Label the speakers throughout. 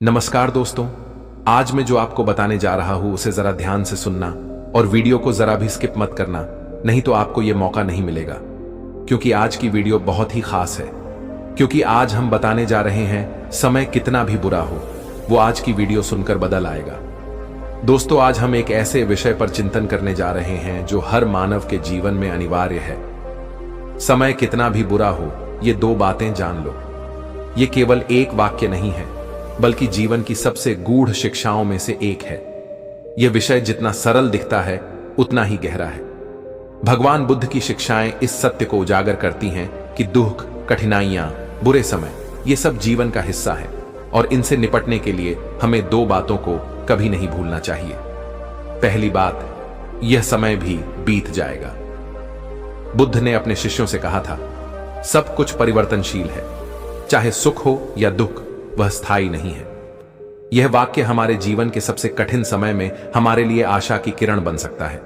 Speaker 1: नमस्कार दोस्तों, आज मैं जो आपको बताने जा रहा हूं उसे जरा ध्यान से सुनना और वीडियो को जरा भी स्किप मत करना, नहीं तो आपको यह मौका नहीं मिलेगा। क्योंकि आज की वीडियो बहुत ही खास है, क्योंकि आज हम बताने जा रहे हैं समय कितना भी बुरा हो वो आज की वीडियो सुनकर बदल आएगा। दोस्तों, आज हम एक ऐसे विषय पर चिंतन करने जा रहे हैं जो हर मानव के जीवन में अनिवार्य है। समय कितना भी बुरा हो, ये दो बातें जान लो। ये केवल एक वाक्य नहीं है, बल्कि जीवन की सबसे गूढ़ शिक्षाओं में से एक है। यह विषय जितना सरल दिखता है उतना ही गहरा है। भगवान बुद्ध की शिक्षाएं इस सत्य को उजागर करती हैं कि दुख, कठिनाइयां, बुरे समय ये सब जीवन का हिस्सा है और इनसे निपटने के लिए हमें दो बातों को कभी नहीं भूलना चाहिए। पहली बात, यह समय भी बीत जाएगा। बुद्ध ने अपने शिष्यों से कहा था, सब कुछ परिवर्तनशील है, चाहे सुख हो या दुख, वह स्थायी नहीं है। यह वाक्य हमारे जीवन के सबसे कठिन समय में हमारे लिए आशा की किरण बन सकता है।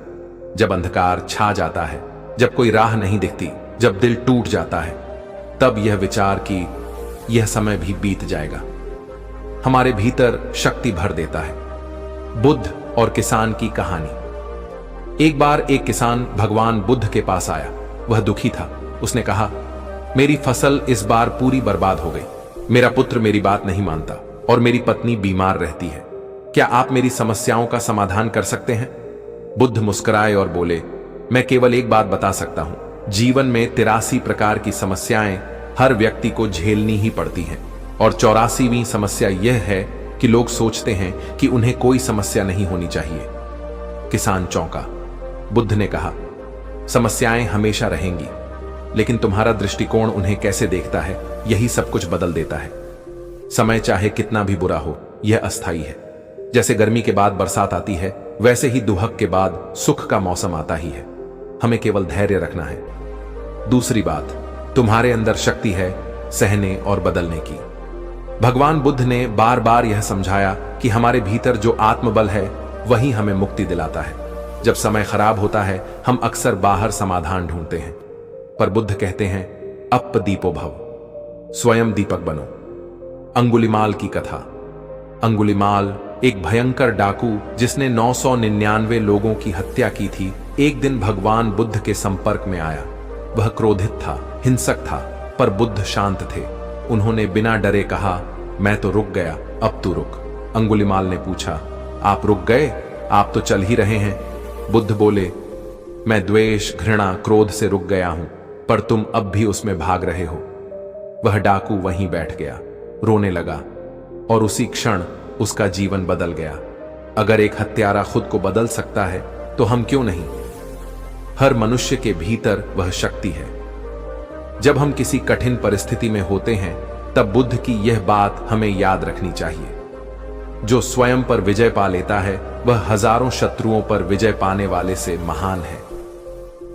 Speaker 1: जब अंधकार छा जाता है, जब कोई राह नहीं दिखती, जब दिल टूट जाता है, तब यह विचार कि यह समय भी बीत जाएगा हमारे भीतर शक्ति भर देता है। बुद्ध और किसान की कहानी। एक बार एक किसान भगवान बुद्ध के पास आया। वह दुखी था। उसने कहा, मेरी फसल इस बार पूरी बर्बाद हो गई। मेरा पुत्र मेरी बात नहीं मानता और मेरी पत्नी बीमार रहती है। क्या आप मेरी समस्याओं का समाधान कर सकते हैं? बुद्ध मुस्कुराए और बोले, मैं केवल एक बात बता सकता हूं। जीवन में 83 प्रकार की समस्याएं हर व्यक्ति को झेलनी ही पड़ती हैं और 84वीं समस्या यह है कि लोग सोचते हैं कि उन्हें कोई समस्या नहीं होनी चाहिए। किसान चौंका। बुद्ध ने कहा, समस्याएं हमेशा रहेंगी, लेकिन तुम्हारा दृष्टिकोण उन्हें कैसे देखता है यही सब कुछ बदल देता है। समय चाहे कितना भी बुरा हो, यह अस्थायी है। जैसे गर्मी के बाद बरसात आती है, वैसे ही दुहक के बाद सुख का मौसम आता ही है। हमें केवल धैर्य रखना है। दूसरी बात, तुम्हारे अंदर शक्ति है सहने और बदलने की। भगवान बुद्ध ने बार बार यह समझाया कि हमारे भीतर जो आत्मबल है वही हमें मुक्ति दिलाता है। जब समय खराब होता है, हम अक्सर बाहर समाधान ढूंढते हैं, पर बुद्ध कहते हैं, अप दीपो भव, स्वयं दीपक बनो। अंगुलिमाल की कथा। अंगुलिमाल एक भयंकर डाकू जिसने 999 लोगों की हत्या की थी, एक दिन भगवान बुद्ध के संपर्क में आया। वह क्रोधित था, हिंसक था, पर बुद्ध शांत थे। उन्होंने बिना डरे कहा, मैं तो रुक गया, अब तू रुक। अंगुलिमाल ने पूछा, आप रुक गए? आप तो चल ही रहे हैं। बुद्ध बोले, मैं द्वेष, घृणा, क्रोध से रुक गया हूं, पर तुम अब भी उसमें भाग रहे हो। वह डाकू वहीं बैठ गया, रोने लगा और उसी क्षण उसका जीवन बदल गया। अगर एक हत्यारा खुद को बदल सकता है तो हम क्यों नहीं? हर मनुष्य के भीतर वह शक्ति है। जब हम किसी कठिन परिस्थिति में होते हैं, तब बुद्ध की यह बात हमें याद रखनी चाहिए। जो स्वयं पर विजय पा लेता है, वह हजारों शत्रुओं पर विजय पाने वाले से महान है।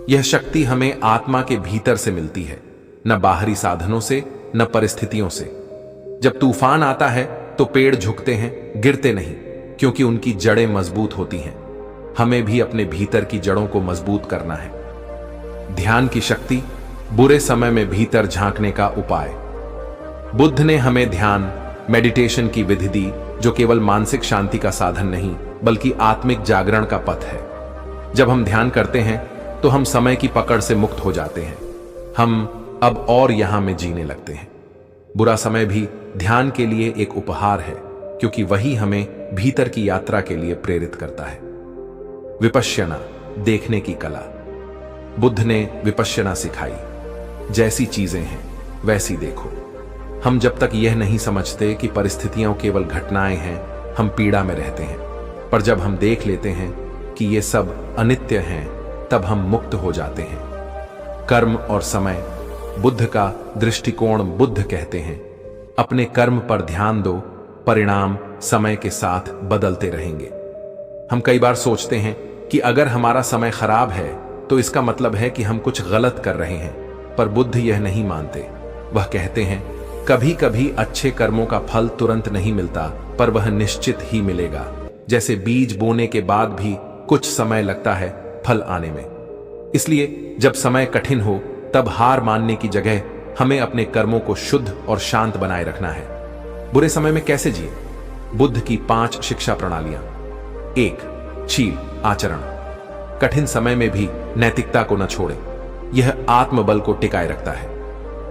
Speaker 1: यह शक्ति हमें आत्मा के भीतर से मिलती है, न बाहरी साधनों से, न परिस्थितियों से। जब तूफान आता है तो पेड़ झुकते हैं, गिरते नहीं, क्योंकि उनकी जड़ें मजबूत होती हैं। हमें भी अपने भीतर की जड़ों को मजबूत करना है। ध्यान की शक्ति, बुरे समय में भीतर झांकने का उपाय। बुद्ध ने हमें ध्यान, मेडिटेशन की विधि दी, जो केवल मानसिक शांति का साधन नहीं, बल्कि आत्मिक जागरण का पथ है। जब हम ध्यान करते हैं तो हम समय की पकड़ से मुक्त हो जाते हैं। हम अब और यहां में जीने लगते हैं। बुरा समय भी ध्यान के लिए एक उपहार है, क्योंकि वही हमें भीतर की यात्रा के लिए प्रेरित करता है। विपश्यना, देखने की कला। बुद्ध ने विपश्यना सिखाई। जैसी चीजें हैं वैसी देखो। हम जब तक यह नहीं समझते कि परिस्थितियां केवल घटनाएं हैं, हम पीड़ा में रहते हैं। पर जब हम देख लेते हैं कि ये सब अनित्य हैं, तब हम मुक्त हो जाते हैं। कर्म और समय। बुद्ध का दृष्टिकोण। बुद्ध कहते हैं, अपने कर्म पर ध्यान दो, परिणाम समय के साथ बदलते रहेंगे। हम कई बार सोचते हैं कि अगर हमारा समय खराब है तो इसका मतलब है कि हम कुछ गलत कर रहे हैं, पर बुद्ध यह नहीं मानते। वह कहते हैं, कभी कभी अच्छे कर्मों का फल तुरंत नहीं मिलता, पर वह निश्चित ही मिलेगा। जैसे बीज बोने के बाद भी कुछ समय लगता है फल आने में। इसलिए जब समय कठिन हो, तब हार मानने की जगह हमें अपने कर्मों को शुद्ध और शांत बनाए रखना है। बुरे समय में कैसे जिए? बुद्ध की 5 शिक्षा प्रणालियां। 1. शील आचरण। कठिन समय में भी नैतिकता को न छोड़े, यह आत्मबल को टिकाए रखता है।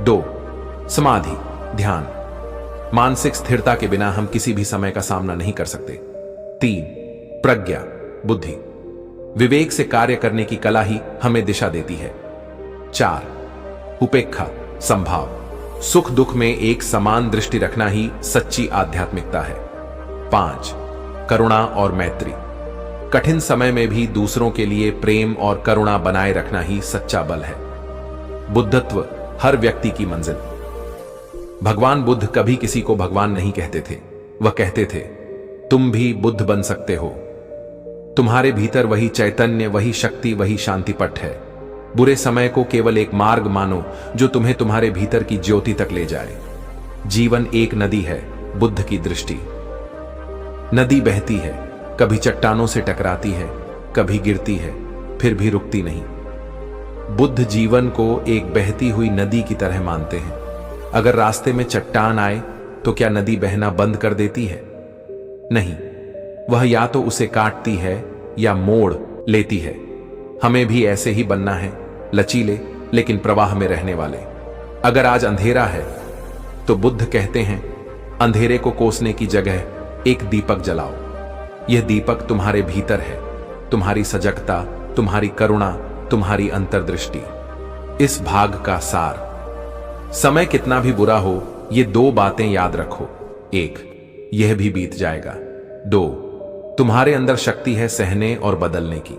Speaker 1: 2. समाधि ध्यान। मानसिक स्थिरता के बिना हम किसी भी समय का सामना नहीं कर सकते। 3. प्रज्ञा बुद्धि। विवेक से कार्य करने की कला ही हमें दिशा देती है। 4. उपेक्षा संभाव। सुख दुख में एक समान दृष्टि रखना ही सच्ची आध्यात्मिकता है। 5. करुणा और मैत्री। कठिन समय में भी दूसरों के लिए प्रेम और करुणा बनाए रखना ही सच्चा बल है। बुद्धत्व हर व्यक्ति की मंजिल। भगवान बुद्ध कभी किसी को भगवान नहीं कहते थे, वह कहते थे, तुम भी बुद्ध बन सकते हो। तुम्हारे भीतर वही चैतन्य, वही शक्ति, वही शांतिपट है। बुरे समय को केवल एक मार्ग मानो जो तुम्हें तुम्हारे भीतर की ज्योति तक ले जाए। जीवन एक नदी है, बुद्ध की दृष्टि। नदी बहती है, कभी चट्टानों से टकराती है, कभी गिरती है, फिर भी रुकती नहीं। बुद्ध जीवन को एक बहती हुई नदी की तरह मानते हैं। अगर रास्ते में चट्टान आए तो क्या नदी बहना बंद कर देती है? नहीं, वह या तो उसे काटती है या मोड़ लेती है। हमें भी ऐसे ही बनना है, लचीले लेकिन प्रवाह में रहने वाले। अगर आज अंधेरा है तो बुद्ध कहते हैं, अंधेरे को कोसने की जगह एक दीपक जलाओ। यह दीपक तुम्हारे भीतर है, तुम्हारी सजगता, तुम्हारी करुणा, तुम्हारी अंतर्दृष्टि। इस भाग का सार। समय कितना भी बुरा हो, ये 2 बातें याद रखो। 1. यह भी बीत जाएगा। 2. तुम्हारे अंदर शक्ति है सहने और बदलने की।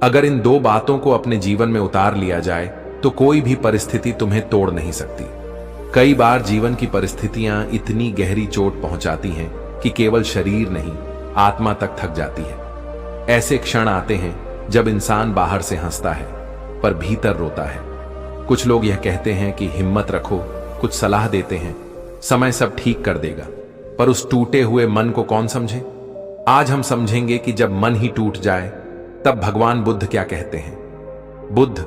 Speaker 1: अगर इन 2 बातों को अपने जीवन में उतार लिया जाए तो कोई भी परिस्थिति तुम्हें तोड़ नहीं सकती। कई बार जीवन की परिस्थितियां इतनी गहरी चोट पहुंचाती हैं कि केवल शरीर नहीं, आत्मा तक थक जाती है। ऐसे क्षण आते हैं जब इंसान बाहर से हंसता है पर भीतर रोता है। कुछ लोग यह कहते हैं कि हिम्मत रखो, कुछ सलाह देते हैं, समय सब ठीक कर देगा, पर उस टूटे हुए मन को कौन समझे? आज हम समझेंगे कि जब मन ही टूट जाए तब भगवान बुद्ध क्या कहते हैं। बुद्ध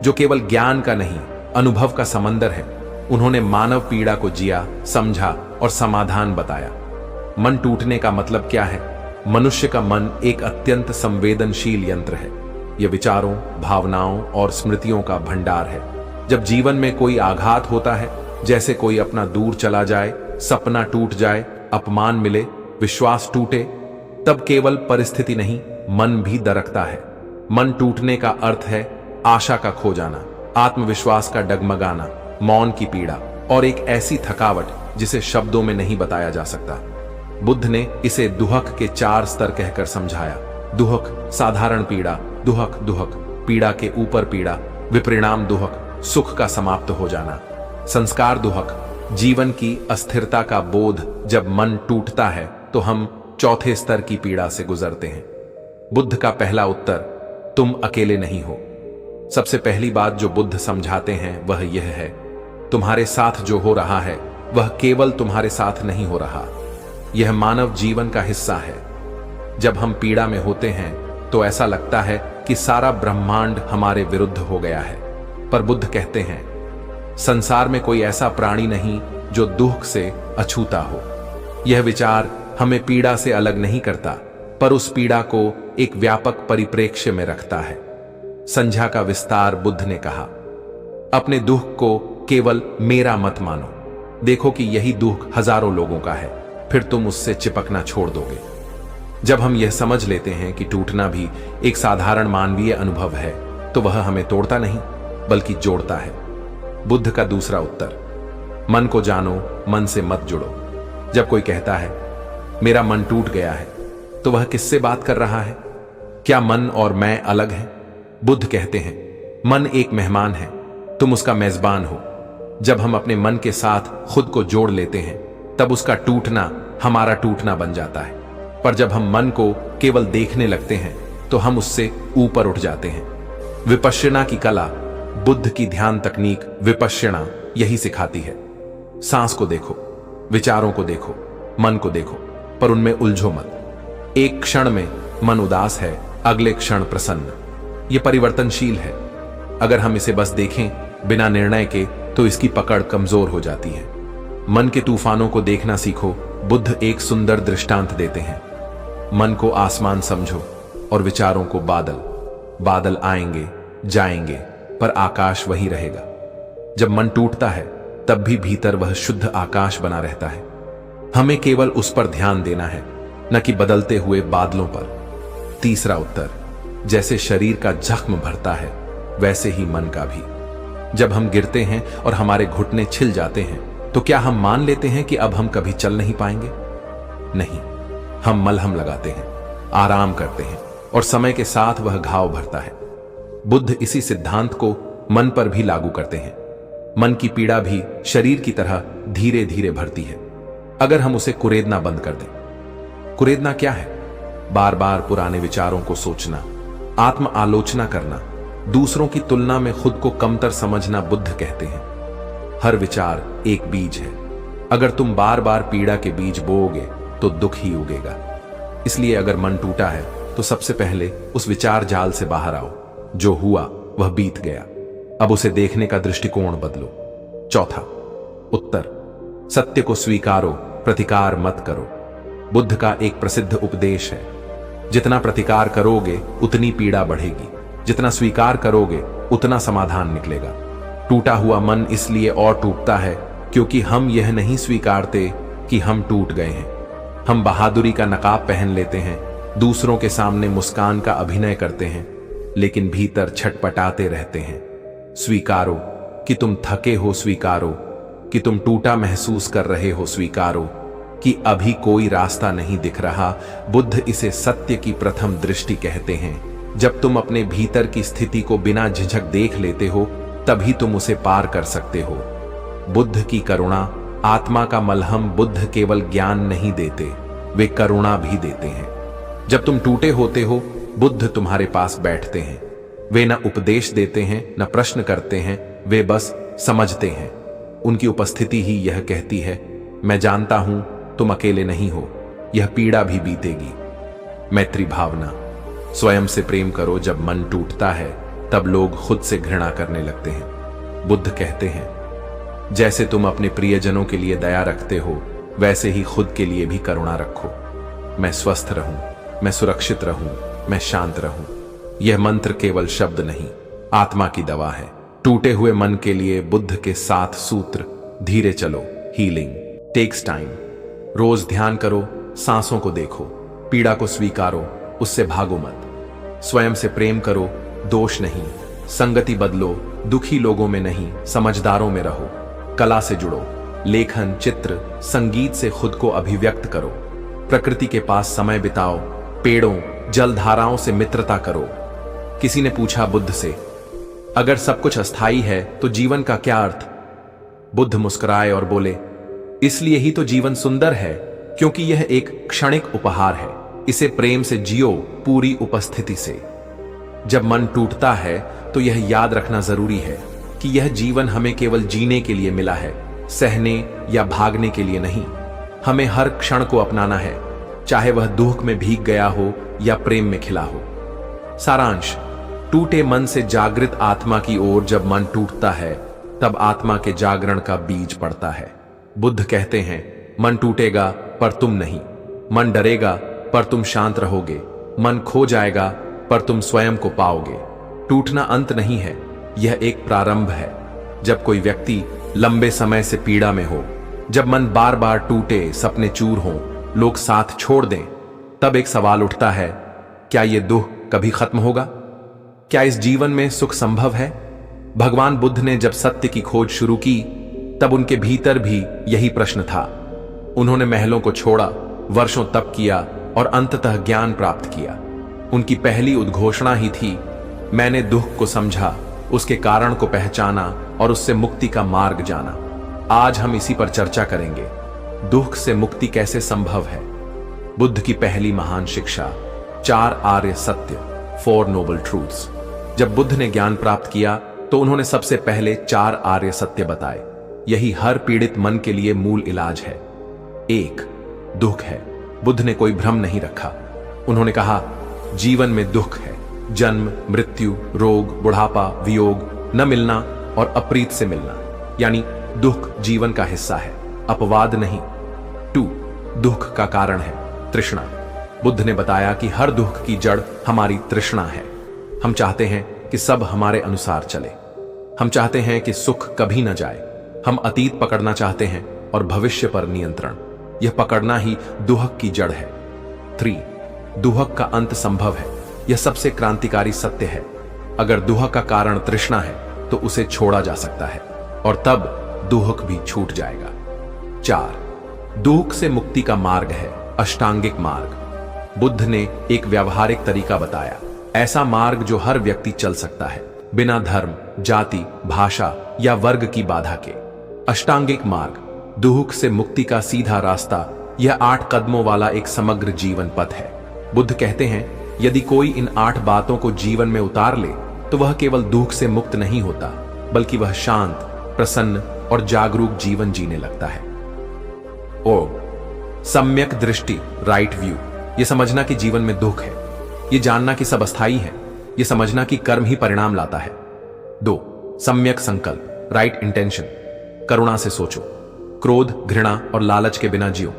Speaker 1: जो केवल ज्ञान का नहीं, अनुभव का समंदर है, उन्होंने मानव पीड़ा को जिया, समझा और समाधान बताया। मन टूटने का मतलब क्या है? मनुष्य का मन एक अत्यंत संवेदनशील यंत्र है। यह विचारों, भावनाओं और स्मृतियों का भंडार है। जब जीवन में कोई आघात होता है, जैसे कोई अपना दूर चला जाए, सपना टूट जाए, अपमान मिले, विश्वास टूटे, तब केवल परिस्थिति नहीं, मन भी दरकता है। मन टूटने का अर्थ है आशा का खो जाना, आत्मविश्वास का डगमगाना, मौन की पीड़ा और एक ऐसी थकावट जिसे शब्दों में नहीं बताया जा सकता। बुद्ध ने इसे दुहक के 4 स्तर कहकर समझाया। दुहक साधारण पीड़ा, दुहक दुहक पीड़ा के ऊपर पीड़ा, विपरिणाम दुहक सुख का समाप्त हो जाना, संस्कार दुहक जीवन की अस्थिरता का बोध। जब मन टूटता है तो हम 4थे स्तर की पीड़ा से गुजरते हैं। बुद्ध का पहला उत्तर, तुम अकेले नहीं हो। सबसे पहली बात जो बुद्ध समझाते हैं वह यह है, तुम्हारे साथ जो हो रहा है वह केवल तुम्हारे साथ नहीं हो रहा, यह मानव जीवन का हिस्सा है। जब हम पीड़ा में होते हैं तो ऐसा लगता है कि सारा ब्रह्मांड हमारे विरुद्ध हो गया है, पर बुद्ध कहते हैं, संसार में कोई ऐसा प्राणी नहीं जो दुख से अछूता हो। यह विचार हमें पीड़ा से अलग नहीं करता, पर उस पीड़ा को एक व्यापक परिप्रेक्ष्य में रखता है। संज्ञा का विस्तार। बुद्ध ने कहा, अपने दुख को केवल मेरा मत मानो, देखो कि यही दुख हजारों लोगों का है, फिर तुम उससे चिपकना छोड़ दोगे। जब हम यह समझ लेते हैं कि टूटना भी एक साधारण मानवीय अनुभव है, तो वह हमें तोड़ता नहीं बल्कि जोड़ता है। बुद्ध का दूसरा उत्तर, मन को जानो, मन से मत जुड़ो। जब कोई कहता है मेरा मन टूट गया है, तो वह किससे बात कर रहा है? क्या मन और मैं अलग हैं? बुद्ध कहते हैं, मन एक मेहमान है, तुम उसका मेजबान हो। जब हम अपने मन के साथ खुद को जोड़ लेते हैं, तब उसका टूटना हमारा टूटना बन जाता है। पर जब हम मन को केवल देखने लगते हैं, तो हम उससे ऊपर उठ जाते हैं। विपश्यना की कला, बुद्ध की ध्यान तकनीक विपश्यना यही सिखाती है। सांस को देखो, विचारों को देखो, मन को देखो, पर उनमें उलझो मत। एक क्षण में मन उदास है, अगले क्षण प्रसन्न। यह परिवर्तनशील है। अगर हम इसे बस देखें बिना निर्णय के, तो इसकी पकड़ कमजोर हो जाती है। मन के तूफानों को देखना सीखो, बुद्ध एक सुंदर दृष्टांत देते हैं। मन को आसमान समझो और विचारों को बादल। बादल आएंगे जाएंगे पर आकाश वही रहेगा। जब मन टूटता है तब भी भीतर वह शुद्ध आकाश बना रहता है। हमें केवल उस पर ध्यान देना है, न कि बदलते हुए बादलों पर। तीसरा उत्तर, जैसे शरीर का जख्म भरता है वैसे ही मन का भी। जब हम गिरते हैं और हमारे घुटने छिल जाते हैं तो क्या हम मान लेते हैं कि अब हम कभी चल नहीं पाएंगे? नहीं, हम मलहम लगाते हैं, आराम करते हैं और समय के साथ वह घाव भरता है। बुद्ध इसी सिद्धांत को मन पर भी लागू करते हैं। मन की पीड़ा भी शरीर की तरह धीरे धीरे भरती है, अगर हम उसे कुरेदना बंद कर दें। कुरेदना क्या है? बार बार पुराने विचारों को सोचना, आत्म आलोचना करना, दूसरों की तुलना में खुद को कमतर समझना बुद्ध कहते हैं। हर विचार एक बीज है। अगर तुम बार बार पीड़ा के बीज बोओगे तो दुख ही उगेगा। इसलिए अगर मन टूटा है तो सबसे पहले उस विचार जाल से बाहर आओ। जो हुआ वह बीत गया, अब उसे देखने का दृष्टिकोण बदलो। चौथा उत्तर, सत्य को स्वीकारो, प्रतिकार मत करो। बुद्ध का एक प्रसिद्ध उपदेश है, जितना प्रतिकार करोगे उतनी पीड़ा बढ़ेगी, जितना स्वीकार करोगे उतना समाधान निकलेगा। टूटा हुआ मन इसलिए और टूटता है क्योंकि हम यह नहीं स्वीकारते कि हम टूट गए हैं। हम बहादुरी का नकाब पहन लेते हैं, दूसरों के सामने मुस्कान का अभिनय करते हैं, लेकिन भीतर छटपटाते रहते हैं। स्वीकारो कि तुम थके हो, स्वीकारो कि तुम टूटा महसूस कर रहे हो, स्वीकारो कि अभी कोई रास्ता नहीं दिख रहा। बुद्ध इसे सत्य की प्रथम दृष्टि कहते हैं। जब तुम अपने भीतर की स्थिति को बिना झिझक देख लेते हो तभी तुम उसे पार कर सकते हो। बुद्ध की करुणा, आत्मा का मलहम। बुद्ध केवल ज्ञान नहीं देते, वे करुणा भी देते हैं। जब तुम टूटे होते हो बुद्ध तुम्हारे पास बैठते हैं। वे न उपदेश देते हैं न प्रश्न करते हैं, वे बस समझते हैं। उनकी उपस्थिति ही यह कहती है, मैं जानता हूं तुम अकेले नहीं हो, यह पीड़ा भी बीतेगी। मैत्री भावना, स्वयं से प्रेम करो। जब मन टूटता है तब लोग खुद से घृणा करने लगते हैं। बुद्ध कहते हैं, जैसे तुम अपने प्रियजनों के लिए दया रखते हो वैसे ही खुद के लिए भी करुणा रखो। मैं स्वस्थ रहूं, मैं सुरक्षित रहूं, मैं शांत रहूं। यह मंत्र केवल शब्द नहीं, आत्मा की दवा है। टूटे हुए मन के लिए बुद्ध के 7 सूत्र। धीरे चलो, हीलिंग टेक्स टाइम। रोज ध्यान करो, सांसों को देखो, पीड़ा को स्वीकारो, उससे भागो मत। स्वयं से प्रेम करो, दोष नहीं। संगति बदलो, दुखी लोगों में नहीं, समझदारों में रहो। कला से जुड़ो, लेखन, चित्र, संगीत से खुद को अभिव्यक्त करो। प्रकृति के पास समय बिताओ, पेड़ों, जलधाराओं से मित्रता करो। किसी ने पूछा बुद्ध से, अगर सब कुछ अस्थाई है तो जीवन का क्या अर्थ? बुद्ध मुस्कुराए और बोले, इसलिए ही तो जीवन सुंदर है, क्योंकि यह एक क्षणिक उपहार है। इसे प्रेम से जियो, पूरी उपस्थिति से। जब मन टूटता है तो यह याद रखना जरूरी है कि यह जीवन हमें केवल जीने के लिए मिला है, सहने या भागने के लिए नहीं। हमें हर क्षण को अपनाना है, चाहे वह दुख में भीग गया हो या प्रेम में खिला हो। सारांश, टूटे मन से जागृत आत्मा की ओर जब मन टूटता है तब आत्मा के जागरण का बीज पड़ता है। बुद्ध कहते हैं, मन टूटेगा पर तुम नहीं। मन डरेगा पर तुम शांत रहोगे। मन खो जाएगा पर तुम स्वयं को पाओगे। टूटना अंत नहीं है, यह एक प्रारंभ है। जब कोई व्यक्ति लंबे समय से पीड़ा में हो, जब मन बार बार टूटे, सपने चूर हों, लोग साथ छोड़ दें, तब एक सवाल उठता है, क्या यह दुख कभी खत्म होगा? क्या इस जीवन में सुख संभव है? भगवान बुद्ध ने जब सत्य की खोज शुरू की तब उनके भीतर भी यही प्रश्न था। उन्होंने महलों को छोड़ा, वर्षों तप किया और अंततः ज्ञान प्राप्त किया। उनकी पहली उद्घोषणा ही थी, मैंने दुख को समझा, उसके कारण को पहचाना और उससे मुक्ति का मार्ग जाना। आज हम इसी पर चर्चा करेंगे, दुख से मुक्ति कैसे संभव है। बुद्ध की पहली महान शिक्षा, 4 आर्य सत्य, 4 नोबल ट्रूथ्स। जब बुद्ध ने ज्ञान प्राप्त किया तो उन्होंने सबसे पहले 4 आर्य सत्य बताए। यही हर पीड़ित मन के लिए मूल इलाज है। 1, दुख है। बुद्ध ने कोई भ्रम नहीं रखा। उन्होंने कहा, जीवन में दुख है, जन्म, मृत्यु, रोग, बुढ़ापा, वियोग, न मिलना और अप्रीत से मिलना, यानी दुख जीवन का हिस्सा है, अपवाद नहीं। 2, दुख का कारण है तृष्णा। बुद्ध ने बताया कि हर दुख की जड़ हमारी तृष्णा है। हम चाहते हैं कि सब हमारे अनुसार चले। हम चाहते हैं कि सुख कभी न जाए। हम अतीत पकड़ना चाहते हैं और भविष्य पर नियंत्रण। यह पकड़ना ही दुहक की जड़ है। 3. दुहक का अंत संभव है। यह सबसे क्रांतिकारी सत्य है। अगर दुहक का कारण तृष्णा है तो उसे छोड़ा जा सकता है और तब दुहक भी छूट जाएगा। 4. दुहक से मुक्ति का मार्ग है अष्टांगिक मार्ग। बुद्ध ने एक व्यावहारिक तरीका बताया, ऐसा मार्ग जो हर व्यक्ति चल सकता है बिना धर्म, जाति, भाषा या वर्ग की बाधा के। अष्टांगिक मार्ग दुहक से मुक्ति का सीधा रास्ता। यह 8 कदमों वाला एक समग्र जीवन पथ है। बुद्ध कहते हैं, यदि कोई इन 8 बातों को जीवन में उतार ले तो वह केवल दुख से मुक्त नहीं होता, बल्कि वह शांत, प्रसन्न और जागरूक जीवन जीने लगता है। सम्यक दृष्टि, राइट व्यू। यह समझना कि जीवन में दुख है, यह जानना कि सब अस्थायी है, यह समझना कि कर्म ही परिणाम लाता है। 2. सम्यक संकल्प, राइट इंटेंशन। करुणा से सोचो, क्रोध, घृणा और लालच के बिना जियो,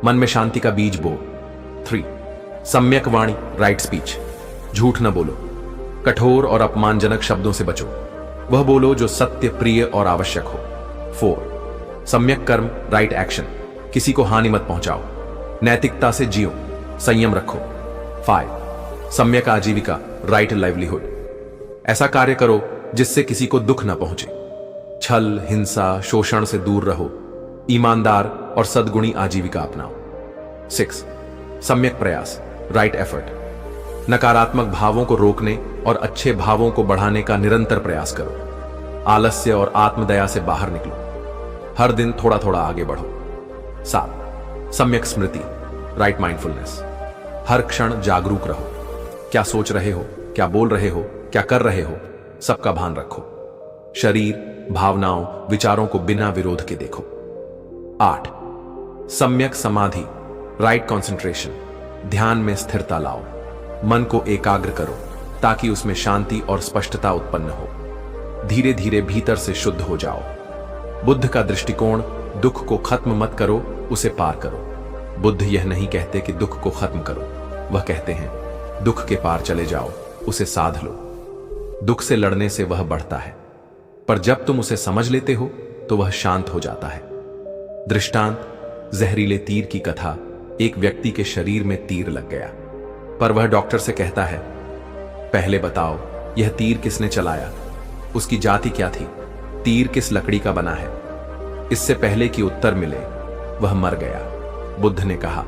Speaker 1: मन में शांति का बीज बो। 3. सम्यक वाणी, राइट स्पीच। झूठ न बोलो, कठोर और अपमानजनक शब्दों से बचो, वह बोलो जो सत्य, प्रिय और आवश्यक हो। 4. सम्यक कर्म, राइट एक्शन। किसी को हानि मत पहुंचाओ, नैतिकता से जियो, संयम रखो। 5. सम्यक आजीविका, राइट लाइवलीहुड। ऐसा कार्य करो जिससे किसी को दुख न पहुंचे। छल, हिंसा, शोषण से दूर रहो, ईमानदार और सद्गुणी आजीविका अपनाओ। 6. सम्यक प्रयास, राइट एफर्ट। नकारात्मक भावों को रोकने और अच्छे भावों को बढ़ाने का निरंतर प्रयास करो। आलस्य और आत्मदया से बाहर निकलो, हर दिन थोड़ा थोड़ा आगे बढ़ो। 7. सम्यक स्मृति, राइट माइंडफुलनेस। हर क्षण जागरूक रहो, क्या सोच रहे हो, क्या बोल रहे हो, क्या कर रहे हो, सबका भान रखो। शरीर, भावनाओं, विचारों को बिना विरोध के देखो। 8. सम्यक समाधि, राइट कंसंट्रेशन। ध्यान में स्थिरता लाओ, मन को एकाग्र करो ताकि उसमें शांति और स्पष्टता उत्पन्न हो। धीरे धीरे भीतर से शुद्ध हो जाओ। बुद्ध का दृष्टिकोण, दुख को खत्म मत करो, उसे पार करो। बुद्ध यह नहीं कहते कि दुख को खत्म करो, वह कहते हैं दुख के पार चले जाओ, उसे साध लो। दुख से लड़ने से वह बढ़ता है, पर जब तुम उसे समझ लेते हो तो वह शांत हो जाता है। दृष्टांत, जहरीले तीर की कथा। एक व्यक्ति के शरीर में तीर लग गया, पर वह डॉक्टर से कहता है, पहले बताओ यह तीर किसने चलाया, उसकी जाति क्या थी, तीर किस लकड़ी का बना है। इससे पहले कि उत्तर मिले वह मर गया। बुद्ध ने कहा,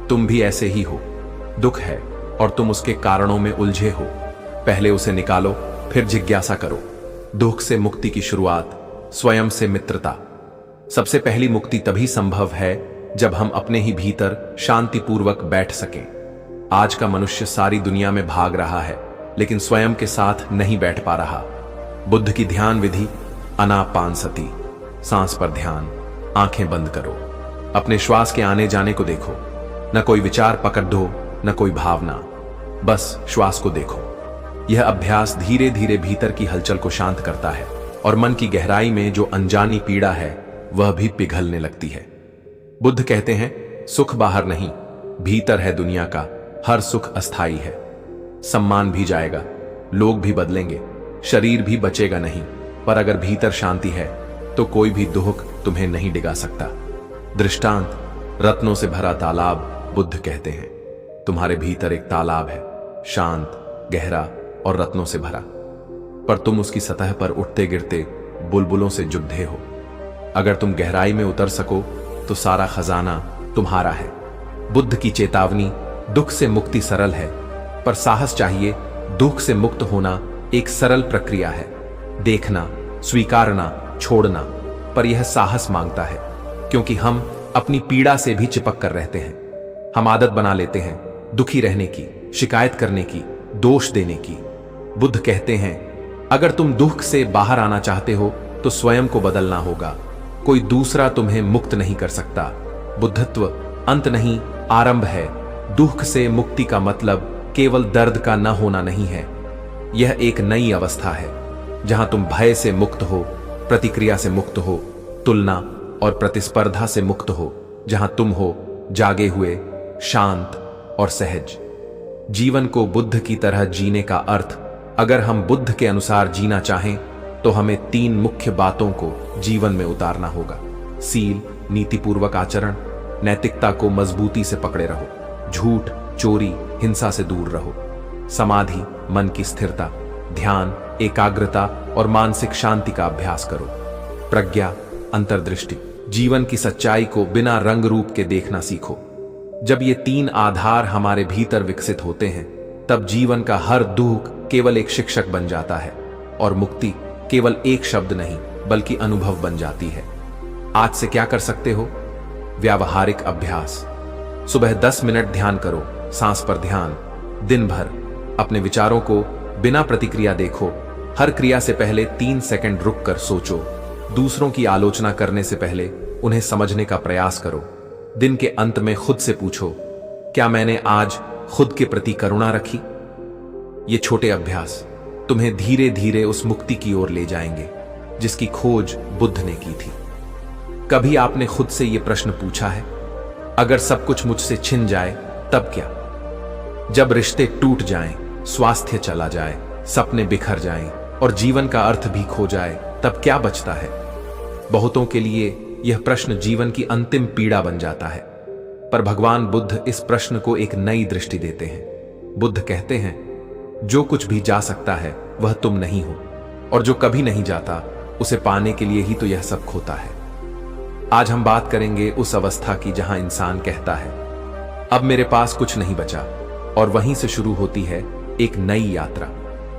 Speaker 1: तुम भी ऐसे ही हो, दुख है और तुम उसके कारणों में उलझे हो, पहले उसे निकालो, फिर जिज्ञासा करो। दुख से मुक्ति की शुरुआत स्वयं से मित्रता। सबसे पहली मुक्ति तभी संभव है जब हम अपने ही भीतर शांतिपूर्वक बैठ सकें। आज का मनुष्य सारी दुनिया में भाग रहा है, लेकिन स्वयं के साथ नहीं बैठ पा रहा। बुद्ध की ध्यान विधि, आनापानसति, सांस पर ध्यान। आंखें बंद करो, अपने श्वास के आने जाने को देखो, न कोई विचार पकड़ दो, न कोई भावना, बस श्वास को देखो। यह अभ्यास धीरे धीरे भीतर की हलचल को शांत करता है और मन की गहराई में जो अनजानी पीड़ा है वह भी पिघलने लगती है। बुद्ध कहते हैं, सुख बाहर नहीं, भीतर है दुनिया का। हर सुख अस्थाई है। सम्मान भी जाएगा, लोग भी बदलेंगे, शरीर भी बचेगा नहीं, पर अगर भीतर शांति है तो कोई भी दुख तुम्हें नहीं डिगा सकता। दृष्टांत, रत्नों से भरा तालाब। बुद्ध कहते हैं, तुम्हारे भीतर एक तालाब है, शांत, गहरा और रत्नों से भरा, पर तुम उसकी सतह पर उठते गिरते बुलबुलों से जुद्धे हो। अगर तुम गहराई में उतर सको तो सारा खजाना तुम्हारा है। बुद्ध की चेतावनी, दुख से मुक्ति सरल है, पर साहस चाहिए। दुख से मुक्त होना एक सरल प्रक्रिया है, देखना, स्वीकारना, छोड़ना, पर यह साहस मांगता है, क्योंकि हम अपनी पीड़ा से भी चिपक कर रहते हैं। हम आदत बना लेते हैं दुखी रहने की, शिकायत करने की, दोष देने की। बुद्ध कहते हैं, अगर तुम दुख से बाहर आना चाहते हो तो स्वयं को बदलना होगा, कोई दूसरा तुम्हें मुक्त नहीं कर सकता। बुद्धत्व अंत नहीं, आरंभ है। दुख से मुक्ति का मतलब केवल दर्द का न होना नहीं है, यह एक नई अवस्था है जहां तुम भय से मुक्त हो, प्रतिक्रिया से मुक्त हो, तुलना और प्रतिस्पर्धा से मुक्त हो, जहां तुम हो जागे हुए, शांत और सहज। जीवन को बुद्ध की तरह जीने का अर्थ, अगर हम बुद्ध के अनुसार जीना चाहें तो हमें 3 मुख्य बातों को जीवन में उतारना होगा। सील, नीतिपूर्वक आचरण, नैतिकता को मजबूती से पकड़े रहो। झूठ, चोरी, हिंसा से दूर रहो। समाधि, मन की स्थिरता, ध्यान, एकाग्रता और मानसिक शांति का अभ्यास करो। प्रज्ञा, अंतर्दृष्टि, जीवन की सच्चाई को बिना रंग रूप के देखना सीखो। जब ये 3 आधार हमारे भीतर विकसित होते हैं, तब जीवन का हर दुख केवल एक शिक्षक बन जाता है और मुक्ति केवल एक शब्द नहीं बल्कि अनुभव बन जाती है। आज से क्या कर सकते हो? व्यावहारिक अभ्यास। सुबह 10 मिनट ध्यान करो, सांस पर ध्यान। दिन भर अपने विचारों को बिना प्रतिक्रिया देखो। हर क्रिया से पहले 3 सेकंड रुक कर सोचो। दूसरों की आलोचना करने से पहले उन्हें समझने का प्रयास करो। दिन के अंत में खुद से पूछो, क्या मैंने आज खुद के प्रति करुणा रखी? ये छोटे अभ्यास तुम्हें धीरे धीरे उस मुक्ति की ओर ले जाएंगे जिसकी खोज बुद्ध ने की थी। कभी आपने खुद से यह प्रश्न पूछा है, अगर सब कुछ मुझसे छिन जाए तब क्या? जब रिश्ते टूट जाएं, स्वास्थ्य चला जाए, सपने बिखर जाएं और जीवन का अर्थ भी खो जाए, तब क्या बचता है? बहुतों के लिए यह प्रश्न जीवन की अंतिम पीड़ा बन जाता है। पर भगवान बुद्ध इस प्रश्न को एक नई दृष्टि देते हैं। बुद्ध कहते हैं, जो कुछ भी जा सकता है वह तुम नहीं हो, और जो कभी नहीं जाता उसे पाने के लिए ही तो यह सब खोता है। आज हम बात करेंगे उस अवस्था की जहां इंसान कहता है, अब मेरे पास कुछ नहीं बचा, और वहीं से शुरू होती है एक नई यात्रा,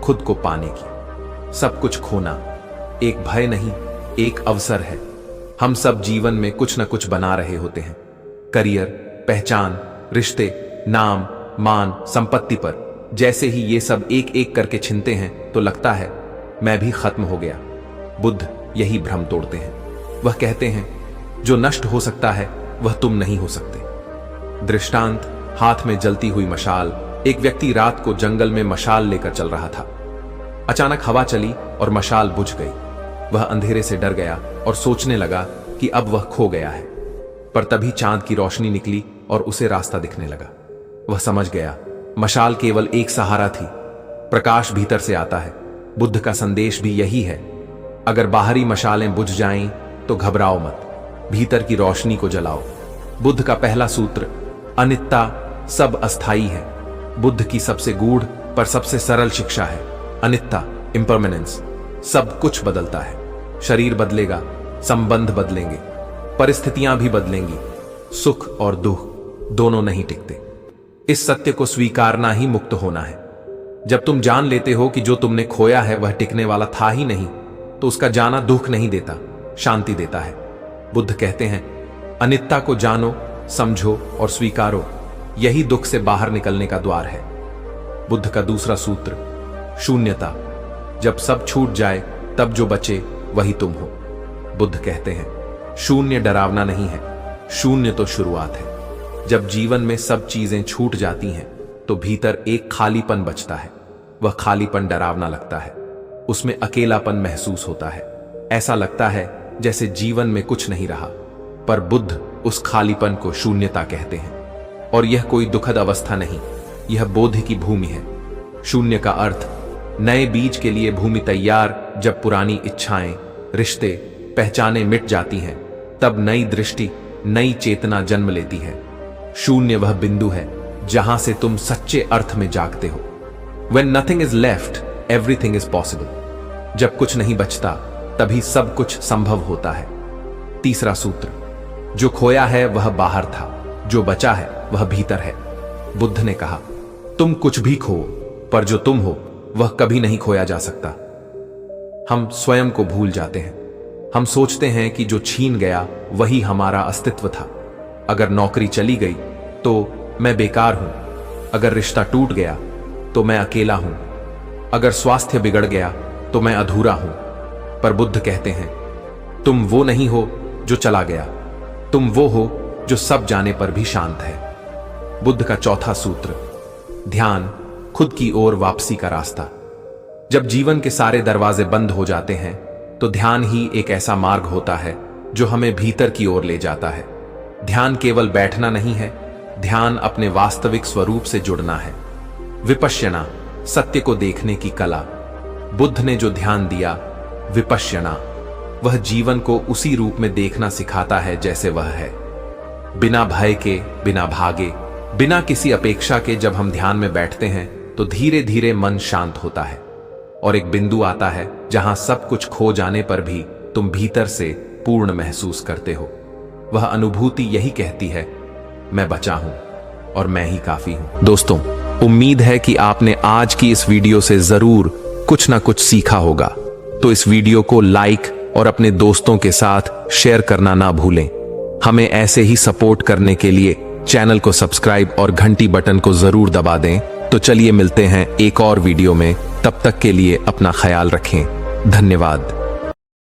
Speaker 1: खुद को पाने की। सब कुछ खोना एक भय नहीं, एक अवसर है। हम सब जीवन में कुछ न कुछ बना रहे होते हैं, करियर, पहचान, रिश्ते, नाम, मान, संपत्ति पर। जैसे ही ये सब एक एक करके छिनते हैं तो लगता है मैं भी खत्म हो गया। बुद्ध यही भ्रम तोड़ते हैं। वह कहते हैं, जो नष्ट हो सकता है वह तुम नहीं हो सकते। दृष्टांत, हाथ में जलती हुई मशाल। एक व्यक्ति रात को जंगल में मशाल लेकर चल रहा था। अचानक हवा चली और मशाल बुझ गई। वह अंधेरे से डर गया और सोचने लगा कि अब वह खो गया है। पर तभी चांद की रोशनी निकली और उसे रास्ता दिखने लगा। वह समझ गया, मशाल केवल एक सहारा थी, प्रकाश भीतर से आता है। बुद्ध का संदेश भी यही है, अगर बाहरी मशालें बुझ जाएं तो घबराओ मत, भीतर की रोशनी को जलाओ। बुद्ध का पहला सूत्र, अनित्ता, सब अस्थाई है, बुद्ध की सबसे गूढ़ पर सबसे सरल शिक्षा है। अनित्ता, इम्परमानेंस। सब कुछ बदलता है, शरीर बदलेगा, संबंध बदलेंगे, परिस्थितियां भी बदलेंगी, सुख और दुख दोनों नहीं टिकते। इस सत्य को स्वीकारना ही मुक्त होना है। जब तुम जान लेते हो कि जो तुमने खोया है वह टिकने वाला था ही नहीं, तो उसका जाना दुख नहीं देता, शांति देता है। बुद्ध कहते हैं, अनित्ता को जानो, समझो और स्वीकारो, यही दुख से बाहर निकलने का द्वार है। बुद्ध का दूसरा सूत्र, शून्यता। जब सब छूट जाए तब जो बचे वही तुम हो। बुद्ध कहते हैं, शून्य डरावना नहीं है, शून्य तो शुरुआत है। जब जीवन में सब चीजें छूट जाती हैं तो भीतर एक खालीपन बचता है। वह खालीपन डरावना लगता है, उसमें अकेलापन महसूस होता है। ऐसा लगता है जैसे जीवन में कुछ नहीं रहा। पर बुद्ध उस खालीपन को शून्यता कहते हैं। और यह कोई दुखद अवस्था नहीं, यह बोध की भूमि है। शून्य का अर्थ, नए बीज के लिए भूमि तैयार। जब पुरानी इच्छाएं, रिश्ते, पहचानें मिट जाती हैं, तब नई दृष्टि, नई चेतना जन्म लेती है। शून्य वह बिंदु है जहां से तुम सच्चे अर्थ में जागते हो। When nothing is left, everything is possible. जब कुछ नहीं बचता तभी सब कुछ संभव होता है। तीसरा सूत्र, जो खोया है वह बाहर था, जो बचा है वह भीतर है। बुद्ध ने कहा, तुम कुछ भी खो, पर जो तुम हो वह कभी नहीं खोया जा सकता। हम स्वयं को भूल जाते हैं। हम सोचते हैं कि जो छीन गया वही हमारा अस्तित्व था। अगर नौकरी चली गई तो मैं बेकार हूं, अगर रिश्ता टूट गया तो मैं अकेला हूं, अगर स्वास्थ्य बिगड़ गया तो मैं अधूरा हूं। पर बुद्ध कहते हैं, तुम वो नहीं हो जो चला गया, तुम वो हो जो सब जाने पर भी शांत है। बुद्ध का चौथा सूत्र, ध्यान, खुद की ओर वापसी का रास्ता। जब जीवन के सारे दरवाजे बंद हो जाते हैं तो ध्यान ही एक ऐसा मार्ग होता है जो हमें भीतर की ओर ले जाता है। ध्यान केवल बैठना नहीं है, ध्यान अपने वास्तविक स्वरूप से जुड़ना है। विपश्यना, सत्य को देखने की कला। बुद्ध ने जो ध्यान दिया, विपश्यना, वह जीवन को उसी रूप में देखना सिखाता है जैसे वह है। बिना भय के, बिना भागे, बिना किसी अपेक्षा के जब हम ध्यान में बैठते हैं तो धीरे धीरे मन शांत होता है और एक बिंदु आता है जहां सब कुछ खो जाने पर भी तुम भीतर से पूर्ण महसूस करते हो। वह अनुभूति यही कहती है, मैं बचा हूं और मैं ही काफी हूं। दोस्तों, उम्मीद है कि आपने आज की इस वीडियो से जरूर कुछ ना कुछ सीखा होगा, तो इस वीडियो को लाइक और अपने दोस्तों के साथ शेयर करना ना भूलें। हमें ऐसे ही सपोर्ट करने के लिए चैनल को सब्सक्राइब और घंटी बटन को जरूर दबा दें। तो चलिए मिलते हैं एक और वीडियो में, तब तक के लिए अपना ख्याल रखें। धन्यवाद।